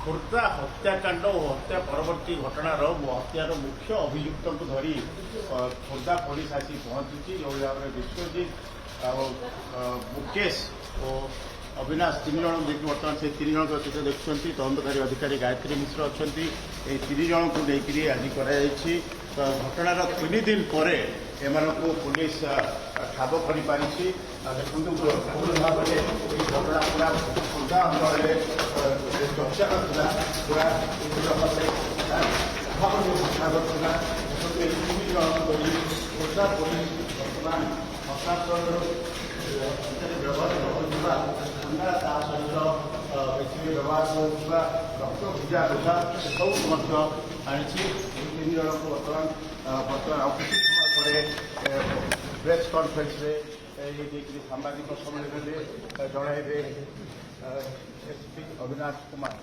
खोर्धा हत्याकांड और हत्या परवर्ती घटनार हत्यार मुख्य अभियुक्त धरी खोर्धा पुलिस आसी पहुंची जो भाव में विश्वजीत मुकेश और अविनाश तीन जन देखिए बर्तमान से तीन जन सहित देखुं तदंतकारी अधिकारी गायत्री मिश्र अच्छा ये तीन जन को लेकर आज कराई तो घटनार 3 दिन पर एम पुलिस ठाब कर देखो पूर्ण भाव में घटना पूरा खोर्धा अंचल चर्चा था पूरा खोर्धा पुलिस बर्तमान हस्तांतर व्यवहार होता सहित बेसिक व्यवहार होता रक्त भिजा लुगा सब आनी 3 जन को बर्तमान किसी समय पर प्रेस कॉन्फ्रेंस सांबादिक सम्मेलन जनइबे एसपी अविनाश कुमार।